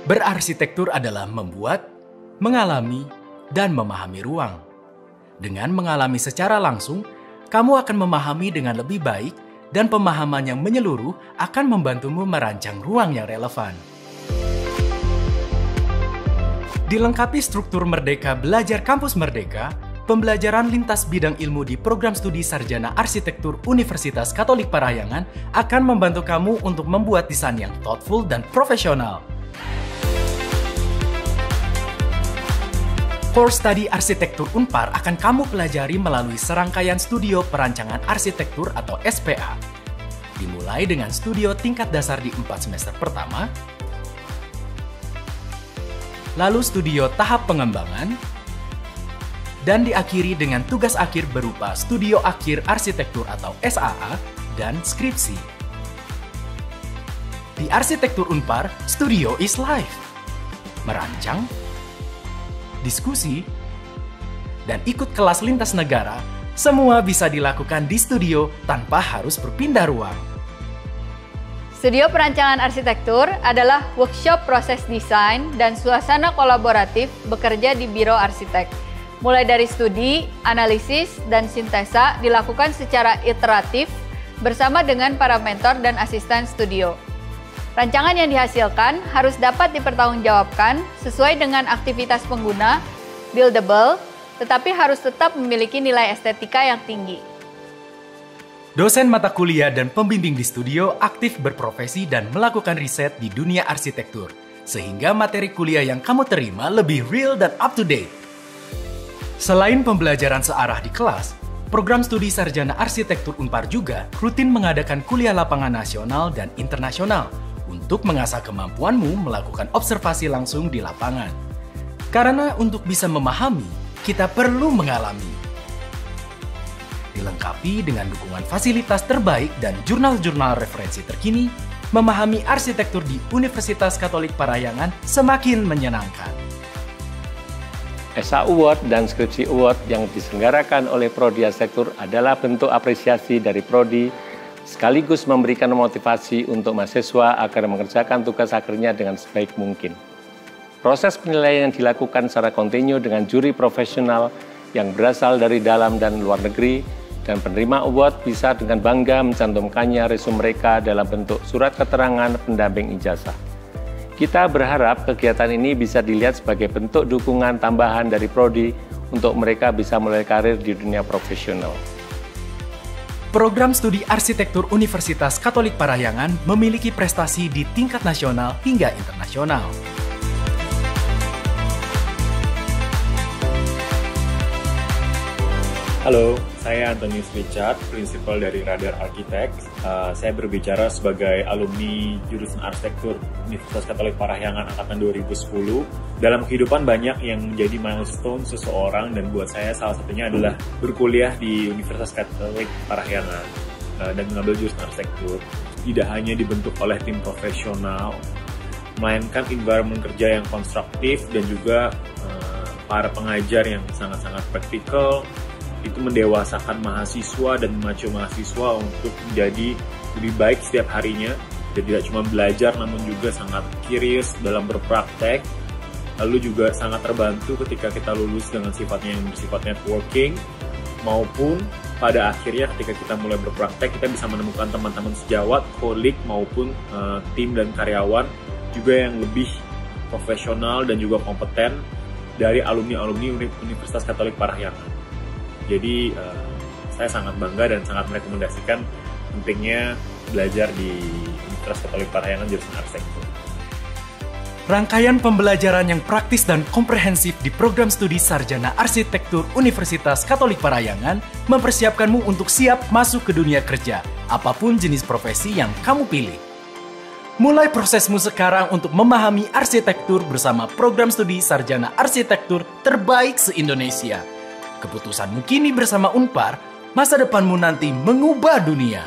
Berarsitektur adalah membuat, mengalami, dan memahami ruang. Dengan mengalami secara langsung, kamu akan memahami dengan lebih baik dan pemahaman yang menyeluruh akan membantumu merancang ruang yang relevan. Dilengkapi struktur Merdeka Belajar Kampus Merdeka, pembelajaran lintas bidang ilmu di program studi Sarjana Arsitektur Universitas Katolik Parahyangan akan membantu kamu untuk membuat desain yang thoughtful dan profesional. Core Study Arsitektur Unpar akan kamu pelajari melalui serangkaian studio perancangan arsitektur atau SPA. Dimulai dengan studio tingkat dasar di 4 semester pertama, lalu studio tahap pengembangan, dan diakhiri dengan tugas akhir berupa studio akhir arsitektur atau SAA dan skripsi. Di Arsitektur Unpar, studio is life. Merancang, diskusi, dan ikut kelas lintas negara, semua bisa dilakukan di studio tanpa harus berpindah ruang. Studio perancangan arsitektur adalah workshop proses desain dan suasana kolaboratif bekerja di Biro Arsitek. Mulai dari studi, analisis, dan sintesa dilakukan secara iteratif bersama dengan para mentor dan asisten studio. Rancangan yang dihasilkan harus dapat dipertanggungjawabkan sesuai dengan aktivitas pengguna, buildable, tetapi harus tetap memiliki nilai estetika yang tinggi. Dosen mata kuliah dan pembimbing di studio aktif berprofesi dan melakukan riset di dunia arsitektur, sehingga materi kuliah yang kamu terima lebih real dan up to date. Selain pembelajaran searah di kelas, program studi Sarjana Arsitektur Unpar juga rutin mengadakan kuliah lapangan nasional dan internasional untuk mengasah kemampuanmu melakukan observasi langsung di lapangan. Karena untuk bisa memahami, kita perlu mengalami. Dilengkapi dengan dukungan fasilitas terbaik dan jurnal-jurnal referensi terkini, memahami arsitektur di Universitas Katolik Parahyangan semakin menyenangkan. SA Award dan Skripsi Award yang diselenggarakan oleh Prodi Arsitektur adalah bentuk apresiasi dari Prodi, sekaligus memberikan motivasi untuk mahasiswa agar mengerjakan tugas akhirnya dengan sebaik mungkin. Proses penilaian yang dilakukan secara kontinu dengan juri profesional yang berasal dari dalam dan luar negeri, dan penerima award bisa dengan bangga mencantumkannya resume mereka dalam bentuk surat keterangan pendamping ijazah. Kita berharap kegiatan ini bisa dilihat sebagai bentuk dukungan tambahan dari Prodi untuk mereka bisa mulai karir di dunia profesional. Program studi arsitektur Universitas Katolik Parahyangan memiliki prestasi di tingkat nasional hingga internasional. Halo, saya Antonius Richard, prinsipal dari Radar Architects. Saya berbicara sebagai alumni jurusan arsitektur Universitas Katolik Parahyangan angkatan 2010. Dalam kehidupan banyak yang menjadi milestone seseorang, dan buat saya salah satunya adalah berkuliah di Universitas Katolik Parahyangan dan mengambil jurusan arsitektur. Tidak hanya dibentuk oleh tim profesional, melainkan environment kerja yang konstruktif dan juga para pengajar yang sangat-sangat praktikal. Itu mendewasakan mahasiswa dan memacu mahasiswa untuk menjadi lebih baik setiap harinya, dan tidak cuma belajar namun juga sangat curious dalam berpraktek. Lalu juga sangat terbantu ketika kita lulus dengan sifatnya yang bersifat networking, maupun pada akhirnya ketika kita mulai berpraktek kita bisa menemukan teman-teman sejawat, kolik maupun tim dan karyawan juga yang lebih profesional dan juga kompeten dari alumni-alumni Universitas Katolik Parahyangan. Jadi saya sangat bangga dan sangat merekomendasikan pentingnya belajar di Universitas Katolik Parahyangan jurusan arsitektur. Rangkaian pembelajaran yang praktis dan komprehensif di program studi Sarjana Arsitektur Universitas Katolik Parahyangan mempersiapkanmu untuk siap masuk ke dunia kerja, apapun jenis profesi yang kamu pilih. Mulai prosesmu sekarang untuk memahami arsitektur bersama program studi Sarjana Arsitektur terbaik se-Indonesia. Keputusanmu kini bersama Unpar, masa depanmu nanti mengubah dunia.